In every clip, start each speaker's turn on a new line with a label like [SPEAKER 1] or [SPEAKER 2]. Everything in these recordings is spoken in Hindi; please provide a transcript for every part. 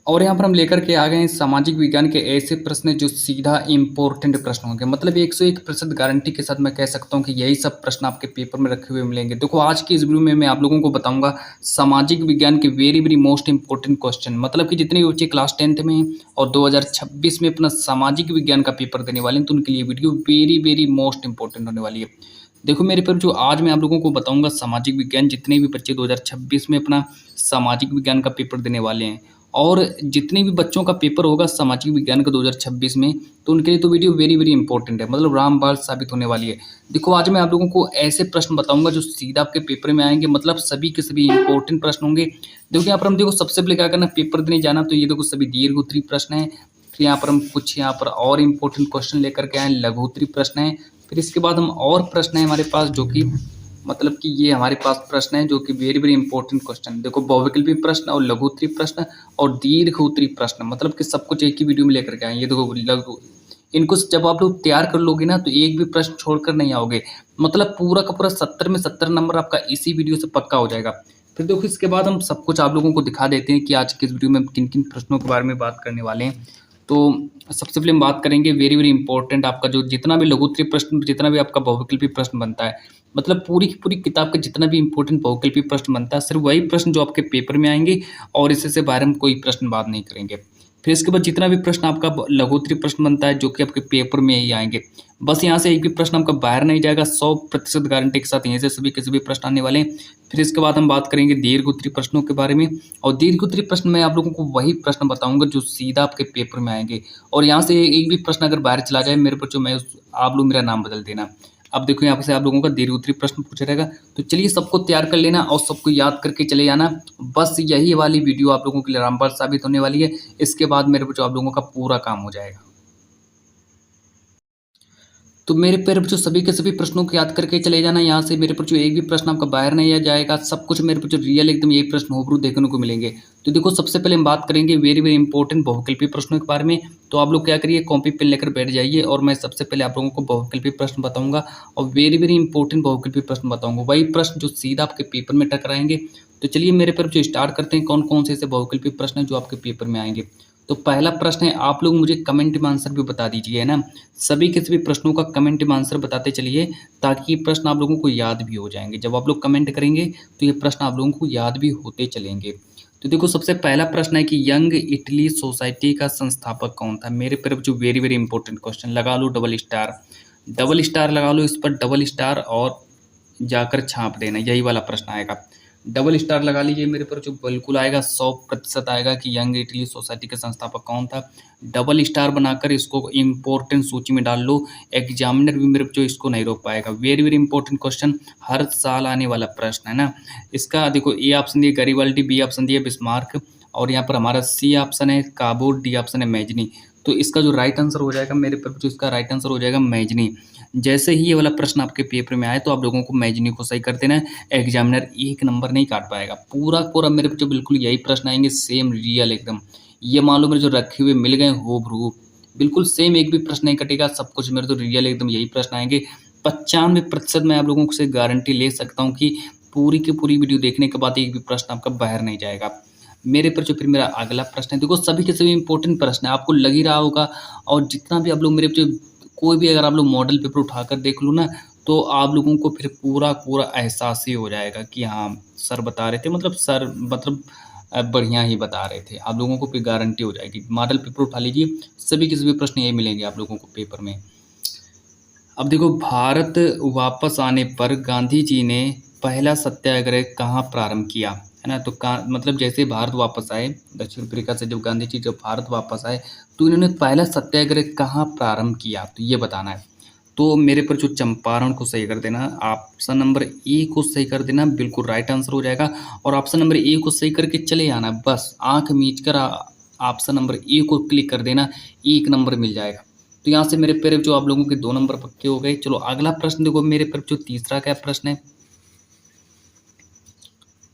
[SPEAKER 1] और यहाँ पर हम लेकर के आ गए हैं सामाजिक विज्ञान के ऐसे प्रश्न जो सीधा इम्पोर्टेंट प्रश्न होंगे, मतलब 101% गारंटी के साथ मैं कह सकता हूँ कि यही सब प्रश्न आपके पेपर में रखे हुए मिलेंगे। देखो आज की इस वीडियो में मैं आप लोगों को बताऊंगा सामाजिक विज्ञान के very very most important question, मतलब कि जितने भी बच्चे क्लास 10th में और 2026 में अपना सामाजिक विज्ञान का पेपर देने वाले हैं तो उनके लिए video very very most important होने वाली है। देखो मेरे पर जो आज मैं आप लोगों को बताऊंगा सामाजिक विज्ञान, जितने भी बच्चे 2026 में अपना सामाजिक विज्ञान का पेपर देने वाले हैं और जितने भी बच्चों का पेपर होगा सामाजिक विज्ञान का 2026 में, तो उनके लिए तो वीडियो वेरी वेरी इंपॉर्टेंट है, मतलब रामबाण साबित होने वाली है। देखो आज मैं आप लोगों को ऐसे प्रश्न बताऊंगा जो सीधा आपके पेपर में आएंगे, मतलब सभी के सभी इंपॉर्टेंट प्रश्न होंगे। देखो यहाँ पर हम देखो सबसे पहले क्या करना, पेपर देने जाना, तो ये देखो सभी दीर्घ उत्तरी प्रश्न है। फिर यहाँ पर हम कुछ यहाँ पर और इम्पोर्टेंट क्वेश्चन लेकर के आए, लघु उत्तरी प्रश्न है। फिर इसके बाद हम और प्रश्न है हमारे पास जो कि मतलब कि ये हमारे पास प्रश्न है जो कि वेरी वेरी इंपॉर्टेंट क्वेश्चन। देखो बहुविकल्पी प्रश्न और लघु उत्तरी प्रश्न और दीर्घ उत्तरी प्रश्न, मतलब कि सब कुछ एक ही वीडियो में लेकर के आए। ये देखो लघु, इनको जब आप लोग तैयार कर लोगे ना तो एक भी प्रश्न छोड़कर नहीं आओगे, मतलब पूरा का पूरा 70 में 70 नंबर आपका इसी वीडियो से पक्का हो जाएगा। फिर देखो इसके बाद हम सब कुछ आप लोगों को दिखा देते हैं कि आज के इस वीडियो में किन किन प्रश्नों के बारे में बात करने वाले हैं। तो सबसे पहले हम बात करेंगे वेरी वेरी इंपॉर्टेंट, आपका जो जितना भी लघु उत्तरी प्रश्न, जितना भी आपका बहुविकल्पी प्रश्न बनता है, मतलब पूरी की पूरी किताब का जितना भी इंपॉर्टेंट बहुविकल्पी प्रश्न बनता है, सिर्फ वही प्रश्न जो आपके पेपर में आएंगे और इससे से बाहर हम कोई प्रश्न बात नहीं करेंगे। फिर इसके बाद जितना भी प्रश्न आपका लघु उत्तरी प्रश्न बनता है जो कि आपके पेपर में ही आएंगे, बस यहाँ से एक भी प्रश्न आपका बाहर नहीं जाएगा, 100% गारंटी के साथ यहीं से सभी के सभी प्रश्न आने वाले हैं। फिर इसके बाद हम बात करेंगे दीर्घ उत्तरी प्रश्नों के बारे में, और दीर्घ उत्तरी प्रश्न में आप लोगों को वही प्रश्न बताऊंगा जो सीधा आपके पेपर में आएंगे, और यहाँ से एक भी प्रश्न अगर बाहर चला जाए मेरे बच्चों, मैं आप लोग मेरा नाम बदल देना। अब देखो यहाँ से आप लोगों का दीर्घ उत्तरी प्रश्न पूछा रहेगा, तो चलिए सबको तैयार कर लेना और सबको याद करके चले जाना। बस यही वाली वीडियो आप लोगों के लिए रामबाण साबित होने वाली है, इसके बाद मेरे बच्चों आप लोगों का पूरा काम हो जाएगा। तो मेरे पर जो सभी के सभी प्रश्नों को याद करके चले जाना, यहाँ से मेरे पर जो एक भी प्रश्न आपका बाहर नहीं आ जाएगा, सब कुछ मेरे पर जो रियल एकदम यही प्रश्न होबरू देखने को मिलेंगे। तो देखो सबसे पहले हम बात करेंगे वेरी वेरी इंपॉर्टेंट बहुविकल्पी प्रश्नों के बारे में। तो आप लोग क्या करिए, कॉपी पेन लेकर बैठ जाइए और मैं सबसे पहले आप लोगों को बहुविकल्पी प्रश्न बताऊंगा और वेरी वेरी इंपॉर्टेंट बहुविकल्पी प्रश्न बताऊंगा, वही प्रश्न जो सीधा आपके पेपर में टकराएंगे। तो चलिए मेरे पर जो स्टार्ट करते हैं, कौन कौन से ऐसे बहुविकल्पी प्रश्न हैं जो आपके पेपर में आएंगे। तो पहला प्रश्न है, आप लोग मुझे कमेंट में आंसर भी बता दीजिए, है ना, सभी के सभी प्रश्नों का कमेंट में आंसर बताते चलिए ताकि ये प्रश्न आप लोगों को याद भी हो जाएंगे। जब आप लोग कमेंट करेंगे तो ये प्रश्न आप लोगों को याद भी होते चलेंगे। तो देखो सबसे पहला प्रश्न है कि यंग इटली सोसाइटी का संस्थापक कौन था। मेरे तरफ जो वेरी वेरी इंपॉर्टेंट क्वेश्चन, लगा लो डबल स्टार लगा लो इस पर, डबल स्टार और जाकर छाप देना, यही वाला प्रश्न आएगा। डबल स्टार लगा लीजिए मेरे पर, जो बिल्कुल आएगा 100% आएगा कि यंग इटली सोसाइटी के संस्थापक कौन था। डबल स्टार बनाकर इसको इम्पोर्टेंट सूची में डाल लो, एग्जामिनर भी मेरे जो इसको नहीं रोक पाएगा। वेरी वेरी इंपॉर्टेंट क्वेश्चन, हर साल आने वाला प्रश्न है ना। इसका देखो ए ऑप्शन दिया गरीवाल्डी, बी ऑप्शन दिया बिस्मार्क, और यहाँ पर हमारा सी ऑप्शन है काबूल, डी ऑप्शन है मैजनी। तो इसका जो राइट आंसर हो जाएगा मेरे पर, जो इसका राइट आंसर हो जाएगा मैजनी। जैसे ही ये वाला प्रश्न आपके पेपर में आए तो आप लोगों को मैजनी को सही कर देना है, एग्जामिनर एक नंबर नहीं काट पाएगा। पूरा पूरा मेरे पे जो बिल्कुल यही प्रश्न आएंगे, सेम रियल एकदम, ये मान लो मेरे जो रखे हुए मिल गए हो भरू, बिल्कुल सेम, एक भी प्रश्न नहीं कटेगा, सब कुछ मेरे तो रियल एकदम यही प्रश्न आएंगे। 95% मैं आप लोगों से गारंटी ले सकता हूँ कि पूरी की पूरी वीडियो देखने के बाद एक भी प्रश्न आपका बाहर नहीं जाएगा। मेरे पर जो फिर मेरा अगला प्रश्न है, देखो सभी के सभी इंपॉर्टेंट प्रश्न है, आपको लग ही रहा होगा, और जितना भी आप लोग मेरे जो कोई भी अगर आप लोग मॉडल पेपर उठाकर देख लो ना, तो आप लोगों को फिर पूरा पूरा एहसास ही हो जाएगा कि हाँ सर बता रहे थे, मतलब सर मतलब बढ़िया ही बता रहे थे, आप लोगों को फिर गारंटी हो जाएगी। मॉडल पेपर उठा लीजिए, सभी के सभी प्रश्न यही मिलेंगे आप लोगों को पेपर में। अब देखो, भारत वापस आने पर गांधी जी ने पहला सत्याग्रह कहाँ प्रारंभ किया, है ना। तो कहाँ, मतलब जैसे भारत वापस आए दक्षिण अफ्रीका से, जब गांधी जी जब भारत वापस आए तो इन्होंने पहला सत्याग्रह कहाँ प्रारंभ किया, तो ये बताना है। तो मेरे पर जो चंपारण को सही कर देना, ऑप्शन नंबर ए को सही कर देना, बिल्कुल राइट आंसर हो जाएगा। और ऑप्शन नंबर ए को सही करके चले आना, बस आंख मीच कर ऑप्शन नंबर ए को क्लिक कर देना, एक नंबर मिल जाएगा। तो यहाँ से मेरे पर जो आप लोगों के 2 नंबर पक्के हो गए। चलो अगला प्रश्न देखो, मेरे पर जो तीसरा क्या प्रश्न है।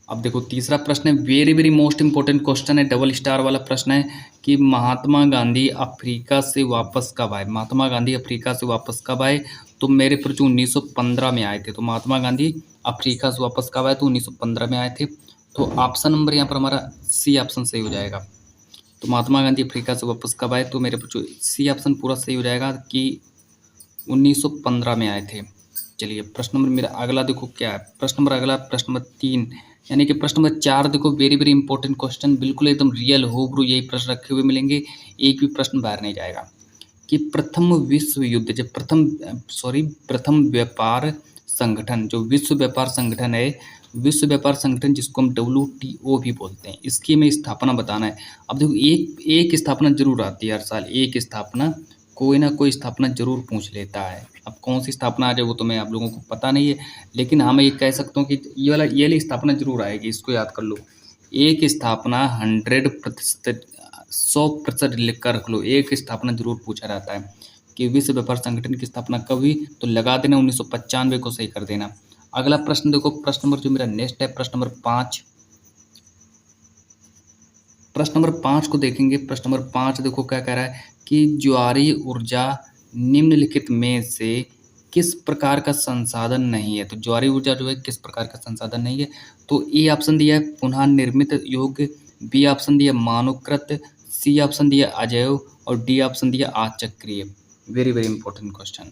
[SPEAKER 1] अब देखो तीसरा प्रश्न है, very very most important question है, डबल स्टार वाला प्रश्न है कि महात्मा गांधी अफ्रीका से वापस कब आए। महात्मा गांधी अफ्रीका से वापस कब आए, तो मेरे पर जो 1915 में आए थे। तो महात्मा गांधी अफ्रीका से वापस कब आए, तो 1915 में आए थे। तो ऑप्शन नंबर यहाँ पर हमारा सी ऑप्शन सही हो जाएगा। तो महात्मा गांधी अफ्रीका से वापस कब आए? तो मेरे बच्चों सी ऑप्शन पूरा सही हो जाएगा कि 1915 में आए थे। चलिए प्रश्न नंबर मेरा अगला देखो क्या है। प्रश्न नंबर अगला प्रश्न नंबर 3 यानी कि प्रश्न नंबर 4 देखो वेरी वेरी इंपॉर्टेंट क्वेश्चन, बिल्कुल एकदम रियल होब्रू यही प्रश्न रखे हुए मिलेंगे, एक भी प्रश्न बाहर नहीं जाएगा। कि प्रथम विश्व युद्ध जब प्रथम व्यापार संगठन, जो विश्व व्यापार संगठन है, विश्व व्यापार संगठन जिसको हम WTO भी बोलते हैं, इसकी हमें स्थापना बताना है। अब देखो एक स्थापना जरूर आती है हर साल, एक स्थापना कोई ना कोई स्थापना जरूर पूछ लेता है। अब कौन सी स्थापना आ जाए वो तो मैं आप लोगों को पता नहीं है, लेकिन हाँ मैं ये कह सकता हूँ कि ये वाली स्थापना जरूर आएगी, इसको याद कर लो। एक स्थापना 100%, 100% लिख कर रख लो, एक स्थापना जरूर पूछा जाता है कि विश्व व्यापार संगठन की स्थापना कब हुई, तो लगा देना 1995 को सही कर देना। अगला प्रश्न देखो, प्रश्न नंबर जो मेरा नेक्स्ट है प्रश्न नंबर 5। प्रश्न नंबर 5 को देखेंगे। प्रश्न नंबर 5 देखो क्या कह रहा है कि ज्वारीय ऊर्जा निम्नलिखित में से किस प्रकार का संसाधन नहीं है? तो ज्वारीय ऊर्जा जो है किस प्रकार का संसाधन नहीं है? तो ए ऑप्शन दिया है पुनः निर्मित योग्य, बी ऑप्शन दिया मानवकृत, सी ऑप्शन दिया अजैव और डी ऑप्शन दिया अचक्रीय। Very very important question.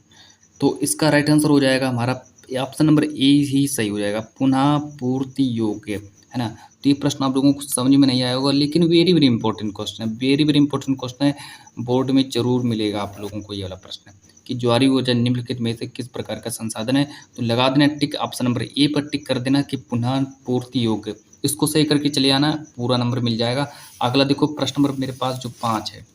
[SPEAKER 1] तो इसका राइट आंसर हो जाएगा हमारा ऑप्शन नंबर ए ही सही हो जाएगा, पुनः पूर्ति योग्य, है ना। तो ये प्रश्न आप लोगों को समझ में नहीं आया होगा, लेकिन वेरी वेरी इंपॉर्टेंट क्वेश्चन है, वेरी वेरी इंपॉर्टेंट क्वेश्चन है, बोर्ड में जरूर मिलेगा आप लोगों को ये वाला प्रश्न कि ज्वारीय ऊर्जा निम्नलिखित में से किस प्रकार का संसाधन है? तो लगा देना टिक, ऑप्शन नंबर ए पर टिक कर देना कि पुनः पूर्ति योग्य, इसको सही करके चले आना, पूरा नंबर मिल जाएगा। अगला देखो प्रश्न नंबर मेरे पास जो 5 है,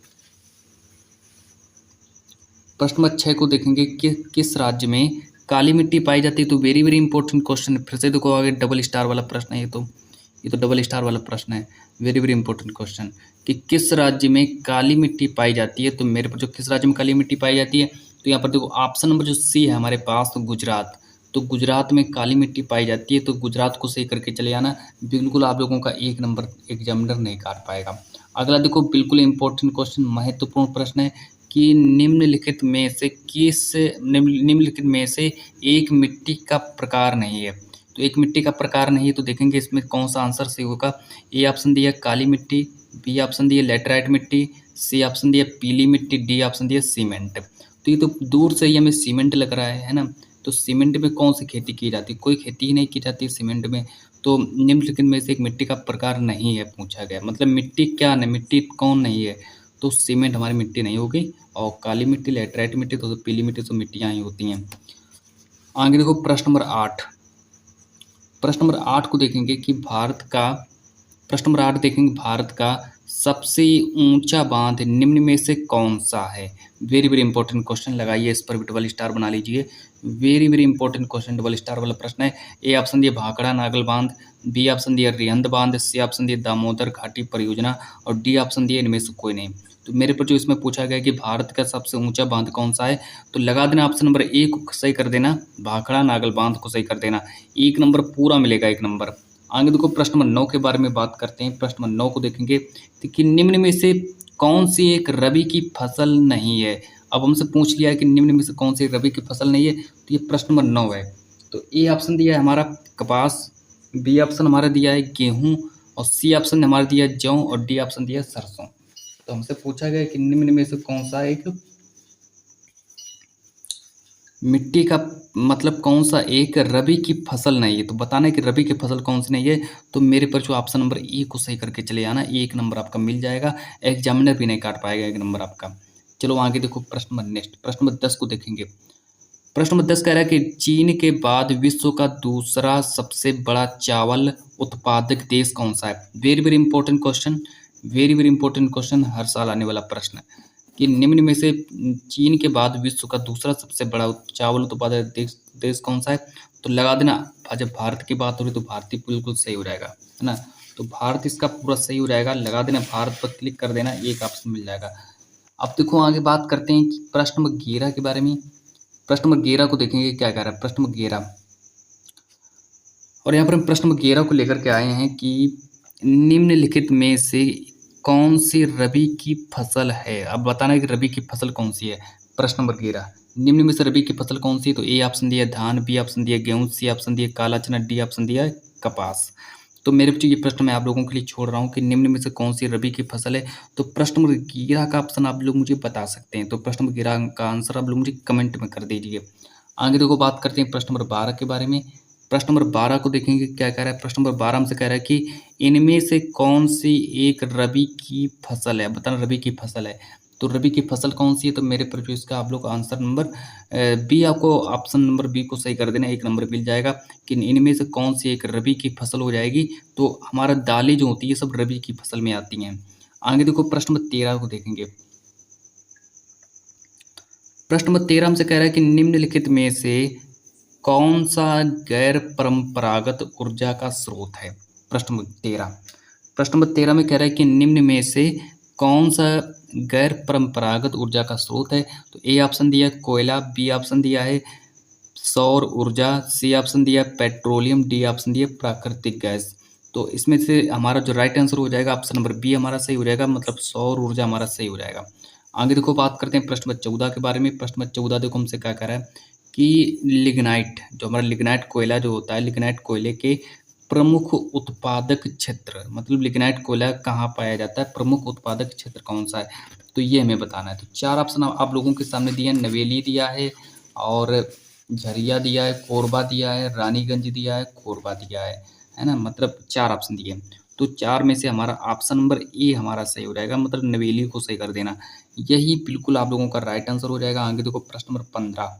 [SPEAKER 1] प्रश्न नंबर 6 को देखेंगे कि किस राज्य में काली मिट्टी पाई जाती है? तो वेरी वेरी इंपॉर्टेंट क्वेश्चन है, फिर से देखो आगे डबल स्टार वाला प्रश्न है, ये तो डबल स्टार वाला प्रश्न है, वेरी वेरी इंपॉर्टेंट क्वेश्चन कि किस राज्य में काली मिट्टी पाई जाती है? तो मेरे पर जो किस राज्य में काली मिट्टी पाई जाती है, तो यहाँ पर देखो ऑप्शन नंबर जो सी है हमारे पास, तो गुजरात। तो गुजरात में काली मिट्टी पाई जाती है, तो गुजरात को सही करके चले आना, बिल्कुल आप लोगों का 1 नंबर एग्जामिनर नहीं काट पाएगा। अगला देखो बिल्कुल इंपॉर्टेंट क्वेश्चन, महत्वपूर्ण प्रश्न है कि निम्नलिखित में से एक मिट्टी का प्रकार नहीं है। तो एक मिट्टी का प्रकार नहीं है, तो देखेंगे इसमें कौन सा आंसर सही होगा। ए ऑप्शन दिया काली मिट्टी, बी ऑप्शन दिया लेटराइट मिट्टी, सी ऑप्शन दिया पीली मिट्टी, डी ऑप्शन दिया सीमेंट। तो ये तो दूर से ही हमें सीमेंट लग रहा है ना। तो सीमेंट में कौन सी खेती की जाती है? कोई खेती ही नहीं की जाती सीमेंट में। तो निम्नलिखित में से एक मिट्टी का प्रकार नहीं है पूछा गया, मतलब मिट्टी क्या नहीं, मिट्टी कौन नहीं है? तो सीमेंट हमारी मिट्टी नहीं होगी, और काली मिट्टी लेटराइट मिट्टी तो पीली मिट्टी तो मिट्टियाँ ही होती हैं। आगे देखो प्रश्न नंबर 8। प्रश्न नंबर 8 को देखेंगे कि प्रश्न नंबर 8 देखेंगे भारत का सबसे ऊंचा बांध निम्न में से कौन सा है? वेरी वेरी इंपॉर्टेंट क्वेश्चन, लगाइए इस पर भी डबल स्टार बना लीजिए, very very important question, double star वाला प्रश्न है। ए ऑप्शन दिया भाखड़ा नागल बांध, बी ऑप्शन दिया रिहंद बांध, सी ऑप्शन दिया दामोदर घाटी परियोजना और डी ऑप्शन दिया इनमें से कोई नहीं। तो मेरे पर जो इसमें पूछा गया कि भारत का सबसे ऊंचा बांध कौन सा है, तो लगा देना ऑप्शन नंबर ए को सही कर देना, भाखड़ा नागल बांध को सही कर देना, 1 नंबर पूरा मिलेगा, 1 नंबर। आगे देखो प्रश्न नंबर 9 के बारे में बात करते हैं। प्रश्न नंबर 9 को देखेंगे कि निम्न में से कौन सी एक रबी की फसल नहीं है? अब हमसे पूछ लिया है कि निम्न में से कौन सी रबी की फसल नहीं है, तो ये प्रश्न नंबर 9 है। तो ए ऑप्शन दिया है हमारा कपास, बी ऑप्शन हमारा दिया है गेहूं और सी ऑप्शन हमारा दिया है जौ और डी ऑप्शन दिया है सरसों। तो हमसे पूछा गया कि निम्न में से कौन सा एक मिट्टी का मतलब कौन सा एक रबी की फसल नहीं है, तो बताना है कि रबी की फसल कौन सी नहीं है। तो मेरे पर जो ऑप्शन नंबर ए को सही करके चले आना, 1 नंबर आपका मिल जाएगा, एग्जामिनर भी नहीं काट पाएगा 1 नंबर आपका। चलो आगे देखो प्रश्न नंबर नेक्स्ट, प्रश्न नंबर 10 को देखेंगे। प्रश्न नंबर 10 कह रहा है कि चीन के बाद विश्व का दूसरा सबसे बड़ा चावल उत्पादक देश कौन सा है? Very very important question, very very important question, हर साल आने वाला प्रश्न है कि निम्न में से चीन के बाद विश्व का दूसरा सबसे बड़ा चावल उत्पादक देश कौन सा है? तो लगा देना, जब भारत की बात हो रही तो भारत ही बिल्कुल सही हो जाएगा, है ना। तो भारत इसका पूरा सही हो जाएगा, लगा देना भारत पर क्लिक कर देना, एक ऑप्शन मिल जाएगा। अब देखो आगे बात करते हैं कि प्रश्न नंबर 11 के बारे में। प्रश्न नंबर 11 को देखेंगे क्या कह रहा है प्रश्न नंबर 11, और यहाँ पर हम प्रश्न नंबर 11 को लेकर के आए हैं कि निम्नलिखित में से कौन सी रबी की फसल है? अब बताना है कि रबी की फसल कौन सी है। प्रश्न नंबर 11, निम्न में से रबी की फसल कौन सी है? तो ए ऑप्शन दिया धान, बी ऑप्शन दिया गेहूं, सी ऑप्शन दिया काला चना, डी ऑप्शन दिया कपास। तो मेरे बच्चों ये प्रश्न मैं आप लोगों के लिए छोड़ रहा हूँ कि निम्न में से कौन सी रबी की फसल है। तो प्रश्न नंबर 11 का ऑप्शन आप लोग मुझे बता सकते हैं। तो प्रश्न नंबर 11 का आंसर आप लोग मुझे कमेंट में कर दीजिए। आगे देखो बात करते हैं प्रश्न नंबर 12 के बारे में। प्रश्न नंबर 12 को देखेंगे क्या कह रहा है। प्रश्न नंबर 12 हमसे कह रहा है कि इनमें से कौन सी एक रबी की फसल है, बताना रबी की फसल है। तो रबी की फसल कौन सी है, तो मेरे पर जो इसका आप लोग आंसर नंबर बी, आपको ऑप्शन नंबर बी को सही कर देना, एक नंबर मिल जाएगा कि इनमें से कौन सी एक रबी की फसल हो जाएगी। तो हमारा दालें जो होती है सब रबी की फसल में आती हैं। आगे देखो प्रश्न नंबर 13 को देखेंगे। प्रश्न नंबर 13 हमसे कह रहा है कि निम्नलिखित में से कौन सा गैर परंपरागत ऊर्जा का स्रोत है। प्रश्न नंबर 13, प्रश्न नंबर 13 में कह रहा है कि निम्न में से कौन सा गैर परंपरागत ऊर्जा का स्रोत है। तो ए ऑप्शन दिया है कोयला, बी ऑप्शन दिया है सौर ऊर्जा, सी ऑप्शन दिया है पेट्रोलियम, डी ऑप्शन दिया है प्राकृतिक गैस। तो इसमें से हमारा जो राइट आंसर हो जाएगा ऑप्शन नंबर बी हमारा सही हो जाएगा, मतलब सौर ऊर्जा हमारा सही हो जाएगा। आगे देखो बात करते हैं प्रश्न नंबर 14 के बारे में। प्रश्न नंबर 14 देखो हमसे क्या कह रहा है कि लिग्नाइट, जो हमारा लिग्नाइट कोयला जो होता है, लिग्नाइट कोयले के प्रमुख उत्पादक क्षेत्र, मतलब लिग्नाइट कोयला कहाँ पाया जाता है, प्रमुख उत्पादक क्षेत्र कौन सा है, तो ये हमें बताना है। तो चार ऑप्शन आप लोगों के सामने दिए हैं, नवेली दिया है और झरिया दिया है, कोरबा दिया है, रानीगंज दिया है, कोरबा दिया है ना, मतलब चार ऑप्शन दिए हैं। तो चार में से हमारा ऑप्शन नंबर ए हमारा सही हो जाएगा, मतलब नवेली को सही कर देना, यही बिल्कुल आप लोगों का राइट आंसर हो जाएगा। आगे देखो प्रश्न नंबर 15,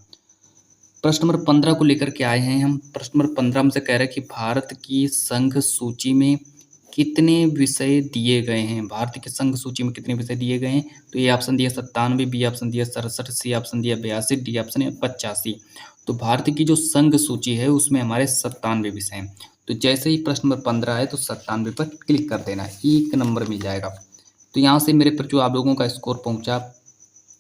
[SPEAKER 1] प्रश्न नंबर 15 को लेकर के आए हैं हम। प्रश्न नंबर 15 हमसे कह रहे हैं कि भारत की संघ सूची में कितने विषय दिए गए हैं, भारत की संघ सूची में कितने विषय दिए गए हैं। तो ए ऑप्शन दिया 97, बी ऑप्शन दिया 67, सी ऑप्शन दिया 82, डी ऑप्शन है 85। तो भारत की जो संघ सूची है उसमें हमारे 97 विषय हैं। तो जैसे ही प्रश्न नंबर 15 है तो 97 पर क्लिक कर देना, एक नंबर मिल जाएगा। तो यहाँ से मेरे पर जो आप लोगों का स्कोर पहुँचा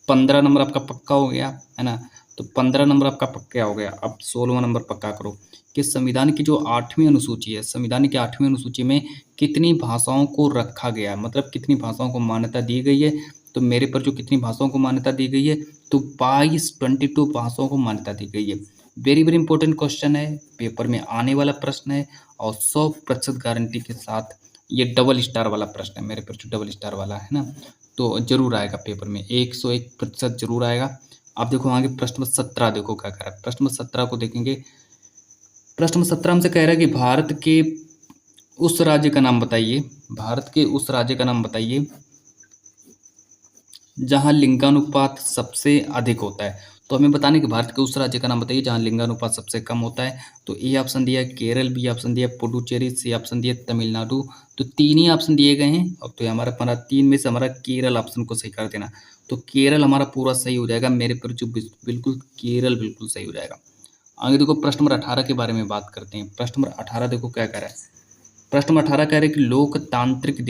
[SPEAKER 1] 15 नंबर आपका पक्का हो गया है ना। तो 15 नंबर आपका पक्का हो गया। अब 16वां नंबर पक्का करो कि संविधान की जो 8वीं अनुसूची है, संविधान की 8वीं अनुसूची में कितनी भाषाओं को रखा गया, मतलब कितनी भाषाओं को मान्यता दी गई है। तो मेरे पर जो कितनी भाषाओं को मान्यता दी गई है, तो 22 भाषाओं को मान्यता दी गई है। वेरी वेरी इंपॉर्टेंट क्वेश्चन है, पेपर में आने वाला प्रश्न है और 100% गारंटी के साथ ये डबल स्टार वाला प्रश्न है, मेरे पर जो डबल स्टार वाला है ना, तो जरूर आएगा पेपर में, 101% जरूर आएगा। आप देखो आगे प्रश्न नंबर 17 देखो क्या कह रहा है। प्रश्न नंबर 17 को देखेंगे। प्रश्न नंबर 17 हमसे कह रहा है कि भारत के उस राज्य का नाम बताइए, भारत के उस राज्य का नाम बताइए जहां लिंगानुपात सबसे अधिक होता है। तो हमें बताने कि भारत के उस राज्य का नाम बताइए जहां लिंगानुपात सबसे कम होता है। तो ए ऑप्शन दिया है केरल, बी ऑप्शन दिया है पुडुचेरी, सी ऑप्शन दिया है तमिलनाडु। तो तीन ही ऑप्शन दिए गए हैं। अब तो हमारा 3 में से हमारा केरल ऑप्शन को सही कर देना। तो केरल हमारा पूरा सही हो जाएगा, मेरे पर जो बिल्कुल केरल बिल्कुल सही हो जाएगा। आगे देखो प्रश्न नंबर 18 के बारे में बात करते हैं। प्रश्न नंबर 18 देखो क्या कह रहा है। प्रश्न नंबर 18 कह रहे हैं कि लोकतांत्रिक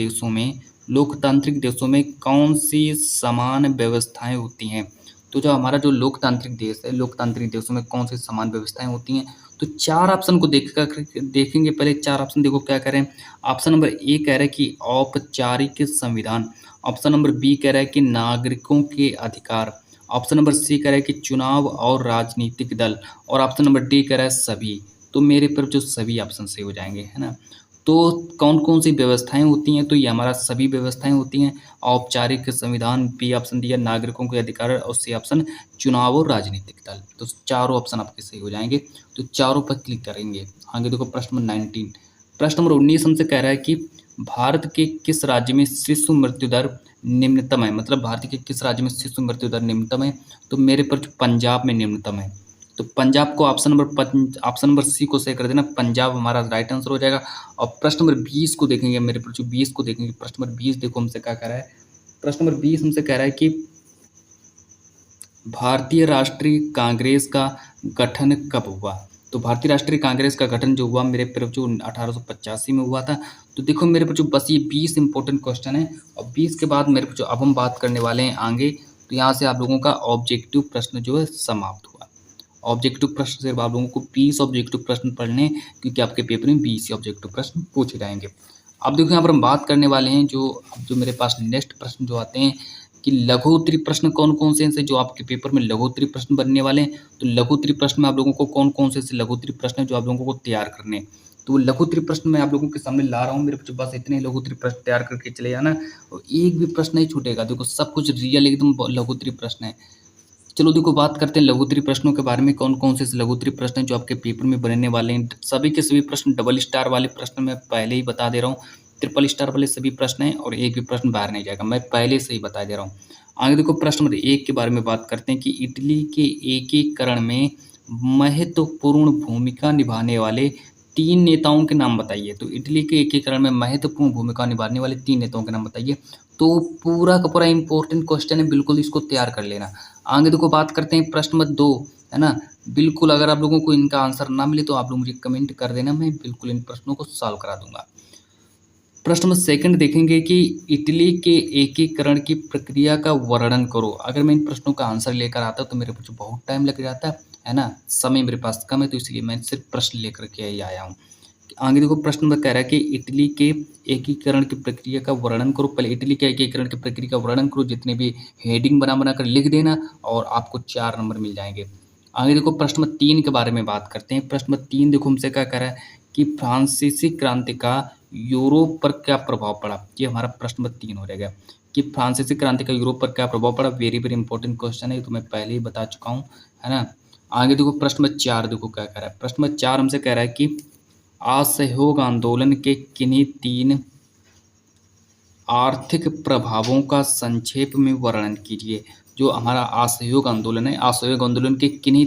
[SPEAKER 1] देशों में कौन सी समान व्यवस्थाएं होती हैं। तो जो हमारा जो लोकतांत्रिक देश है, लोकतांत्रिक देशों में कौन सी समान व्यवस्थाएं होती हैं। तो चार ऑप्शन को देखेंगे पहले। चार ऑप्शन देखो क्या कह रहे हैं। ऑप्शन नंबर ए कह रहा है कि औपचारिक संविधान, ऑप्शन नंबर बी कह रहा है कि नागरिकों के अधिकार, ऑप्शन नंबर सी कह रहा है कि चुनाव और राजनीतिक दल, और ऑप्शन नंबर डी कह रहा है सभी। तो मेरे पर जो सभी ऑप्शन सही हो जाएंगे, है ना। तो कौन कौन सी व्यवस्थाएं होती हैं, तो ये हमारा सभी व्यवस्थाएं होती हैं। औपचारिक संविधान, बी ऑप्शन दिया नागरिकों के अधिकार, और सी ऑप्शन चुनाव और राजनीतिक दल। तो चारों ऑप्शन आपके सही हो जाएंगे। तो चारों पर क्लिक करेंगे। आगे देखो प्रश्न नंबर 19। प्रश्न नंबर 19 हमसे कह रहा है कि भारत के किस राज्य में शिशु मृत्यु दर निम्नतम है, मतलब भारत के किस राज्य में शिशु मृत्यु दर निम्नतम है। तो मेरे पर पंजाब में निम्नतम है। तो पंजाब को ऑप्शन नंबर सी को सही कर देना, पंजाब हमारा राइट आंसर हो जाएगा। और प्रश्न नंबर 20 को देखेंगे, मेरे पर जो 20 को देखेंगे। प्रश्न नंबर 20 देखो हमसे क्या कह रहा है। प्रश्न नंबर 20 हमसे कह रहा है कि भारतीय राष्ट्रीय कांग्रेस का गठन कब हुआ। तो भारतीय राष्ट्रीय कांग्रेस का गठन जो हुआ मेरे पर जो 1885 में हुआ था। तो देखो मेरे पर जो बस ये 20 इंपॉर्टेंट क्वेश्चन है, और 20 के बाद मेरे पर जो अब हम बात करने वाले हैं आगे, तो यहाँ से आप लोगों का ऑब्जेक्टिव प्रश्न जो है समाप्त हुआ। ऑब्जेक्टिव प्रश्न से आप लोगों को 20 ऑब्जेक्टिव प्रश्न पढ़ने, क्योंकि आपके पेपर में 20 ऑब्जेक्टिव प्रश्न पूछे जाएंगे। अब देखो यहाँ पर हम बात करने वाले हैं जो मेरे पास नेक्स्ट प्रश्न जो आते हैं कि लघु उत्तरीय प्रश्न कौन कौन से हैं जो आपके पेपर में लघु उत्तरीय प्रश्न बनने वाले हैं। तो लघु उत्तरीय प्रश्न में आप लोगों को कौन कौन से लघु उत्तरीय प्रश्न हैं जो आप लोगों को तैयार करने हैं। तो लघुत्तरी प्रश्न मैं आप लोगों के सामने ला रहा हूँ मेरे बच्चों, बस इतने लघुत्तरी प्रश्न तैयार करके चले जाना और एक भी प्रश्न नहीं छूटेगा। देखो सब कुछ रियल एकदम लघुत्तरी प्रश्न है। चलो देखो बात करते हैं लघुत्तरी प्रश्नों के बारे में, कौन कौन से लघुत्तरी प्रश्न हैं जो आपके पेपर में बनने वाले हैं। सभी के सभी प्रश्न डबल स्टार वाले प्रश्न मैं पहले ही बता दे रहा हूँ, ट्रिपल स्टार वाले सभी प्रश्न हैं और एक भी प्रश्न बाहर नहीं जाएगा, मैं पहले से ही बता दे रहा हूँ। आगे देखो प्रश्न नंबर 1 के बारे में बात करते हैं कि इटली के एकीकरण में महत्वपूर्ण भूमिका निभाने वाले 3 नेताओं के नाम बताइए। तो इटली के एकीकरण में महत्वपूर्ण भूमिका निभाने वाले 3 नेताओं के नाम बताइए। तो पूरा का पूरा इंपॉर्टेंट क्वेश्चन है, बिल्कुल इसको तैयार कर लेना। आगे देखो बात करते हैं प्रश्न नंबर 2, है ना। बिल्कुल अगर आप लोगों को इनका आंसर ना मिले तो आप लोग मुझे कमेंट कर देना, मैं बिल्कुल इन प्रश्नों को सॉल्व करा दूंगा। प्रश्न नंबर 2 देखेंगे कि इटली के एकीकरण की प्रक्रिया का वर्णन करो। अगर मैं इन प्रश्नों का आंसर लेकर आता तो मेरे पास बहुत टाइम लग जाता है ना, समय मेरे पास कम है, तो इसलिए मैं सिर्फ प्रश्न लेकर के ही आया हूँ। आगे देखो प्रश्न नंबर कह रहा है कि इटली के एकीकरण की प्रक्रिया का वर्णन करो। पहले इटली के एकीकरण की प्रक्रिया का वर्णन करो, जितने भी हेडिंग बना कर लिख देना और आपको 4 नंबर मिल जाएंगे। आगे देखो प्रश्न नंबर 3 के बारे में बात करते हैं। प्रश्न नंबर 3 देखो हमसे क्या कह रहा है कि फ्रांसीसी क्रांति का यूरोप पर क्या प्रभाव पड़ा। ये हमारा प्रश्न नंबर 3 हो जाएगा कि फ्रांसीसी क्रांति का यूरोप पर क्या प्रभाव पड़ा। वेरी वेरी इंपॉर्टेंट क्वेश्चन है, तो मैं पहले ही बता चुका हूँ, है ना। आगे देखो प्रश्न नंबर 4 देखो क्या कह रहा है। प्रश्न नंबर 4 हमसे कह रहा है कि असहयोग आंदोलन के किन्हीं 3 आर्थिक प्रभावों का संक्षेप में वर्णन कीजिए। जो हमारा असहयोग आंदोलन है, असहयोग आंदोलन के किन्हीं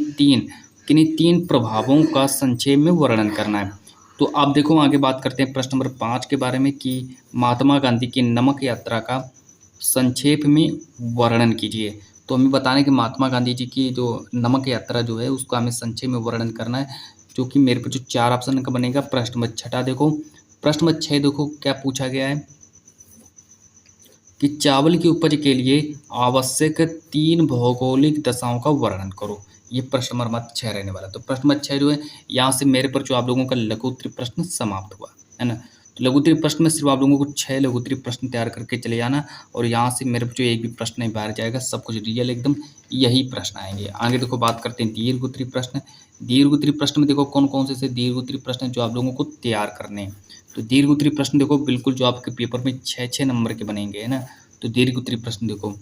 [SPEAKER 1] तीन प्रभावों का संक्षेप में वर्णन करना है। तो आप देखो आगे बात करते हैं प्रश्न नंबर 5 के बारे में कि महात्मा गांधी की नमक यात्रा का संक्षेप में वर्णन कीजिए। तो हमें बताना है कि महात्मा गांधी जी की जो नमक यात्रा जो है उसका हमें संक्षेप में वर्णन करना है, जो कि मेरे पे जो 4 ऑप्शन का बनेगा। प्रश्न नंबर 6 देखो, प्रश्न नंबर 6 देखो क्या पूछा गया है कि चावल की उपज के लिए आवश्यक 3 भौगोलिक दशाओं का वर्णन करो। ये प्रश्न नंबर 6 रहने वाला। तो प्रश्न नंबर 6 जो है यहाँ से मेरे पर जो आप लोगों का लघुत्तरी प्रश्न समाप्त हुआ, है ना। तो लघुत्तरी प्रश्न में सिर्फ आप लोगों को 6 लघुत्तरी प्रश्न तैयार करके चले जाना और यहाँ से मेरे पर जो एक भी प्रश्न नहीं बाहर जाएगा, सब कुछ रियल एकदम यही प्रश्न आएंगे। आगे देखो बात करते हैं दीर्घोत्तरी प्रश्न। दीर्घोत्तरी प्रश्न में देखो कौन कौन से दीर्घोत्तरी प्रश्न जो आप लोगों को तैयार करने हैं। तो दीर्घोत्तरी प्रश्न देखो बिल्कुल जो आपके पेपर में 6-6 नंबर के बनेंगे, है ना। तो दीर्घोत्तरी प्रश्न देखो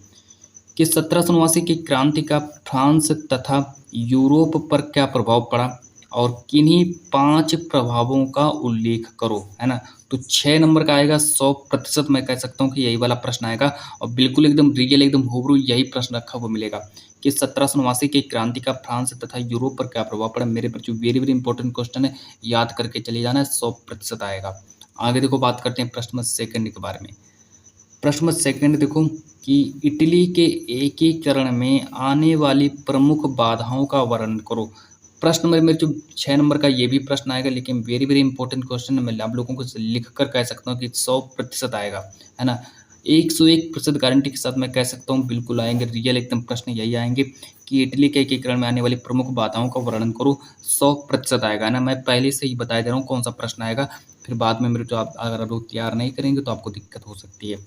[SPEAKER 1] कि 1789 की क्रांति का फ्रांस तथा यूरोप पर क्या प्रभाव पड़ा और किन्हीं 5 प्रभावों का उल्लेख करो, है ना। तो 6 नंबर का आएगा, 100% मैं कह सकता हूँ कि यही वाला प्रश्न आएगा और बिल्कुल एकदम रियल एकदम हुबहू यही प्रश्न रखा हुआ मिलेगा कि 1789 की क्रांति का फ्रांस तथा यूरोप पर क्या प्रभाव पड़ा। मेरे पर जो वेरी वेरी इंपॉर्टेंट क्वेश्चन है, याद करके चले जाना है, 100% आएगा। आगे देखो बात करते हैं प्रश्न नंबर 2 के बारे में। प्रश्न नंबर 2 देखो कि इटली के एकीकरण में आने वाली प्रमुख बाधाओं का वर्णन करो। प्रश्न नंबर में जो 6 नंबर का ये भी प्रश्न आएगा, लेकिन वेरी वेरी इंपॉर्टेंट क्वेश्चन मैं आप लोगों को लिख कर कह सकता हूँ कि 100% आएगा, है ना। 101% गारंटी के साथ मैं कह सकता हूँ बिल्कुल आएंगे, रियल एकदम प्रश्न यही आएंगे कि इटली के एकीकरण में आने वाली प्रमुख बाधाओं का वर्णन करो। 100% आएगा, है ना। मैं पहले से ही बता दे रहा हूँ कौन सा प्रश्न आएगा, फिर बाद में मेरे जो आप अगर आप लोग तैयार नहीं करेंगे तो आपको दिक्कत हो सकती है।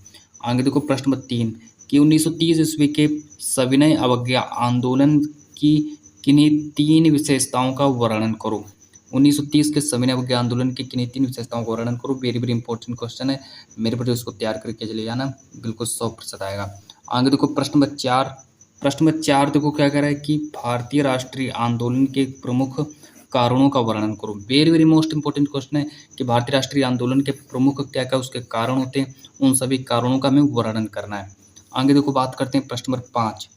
[SPEAKER 1] आगे देखो प्रश्न नंबर 3 कि 1930 ईस्वी के सविनय अवज्ञा आंदोलन की किन्हीं 3 विशेषताओं का वर्णन करो। 1930 के सविनय अवज्ञा आंदोलन की किन्हीं 3 विशेषताओं का वर्णन करो। वेरी वेरी इंपॉर्टेंट क्वेश्चन है, मेरे पर जो इसको तैयार करके चले जाना, बिल्कुल 100% आएगा। आगे देखो प्रश्न नंबर 4। प्रश्न नंबर 4 देखो क्या कह रहा है कि भारतीय राष्ट्रीय आंदोलन के प्रमुख कारणों का वर्णन करो। Very very most important question है कि भारतीय राष्ट्रीय आंदोलन के प्रमुख क्या क्या उसके कारण होते हैं, उन सभी कारणों का हमें वर्णन करना है। आगे देखो बात करते हैं प्रश्न नंबर 5।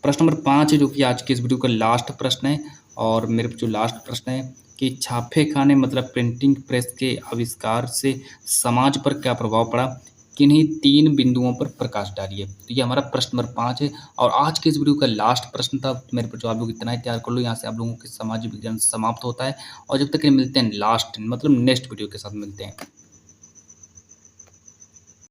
[SPEAKER 1] प्रश्न नंबर 5 है जो कि आज के इस वीडियो का लास्ट प्रश्न है और मेरे जो लास्ट प्रश्न है कि छापे खाने मतलब प्रिंटिंग प्रेस के आविष्कार से समाज पर क्या प्रभाव पड़ा, किन्हीं 3 बिंदुओं पर प्रकाश डालिए। तो ये हमारा प्रश्न नंबर 5 है और आज के इस वीडियो का लास्ट प्रश्न था। मेरे पर जो आप लोग इतना ही तैयार कर लो, यहाँ से आप लोगों के सामाजिक विज्ञान समाप्त होता है और जब तक ये मिलते हैं लास्ट मतलब नेक्स्ट वीडियो के साथ मिलते हैं।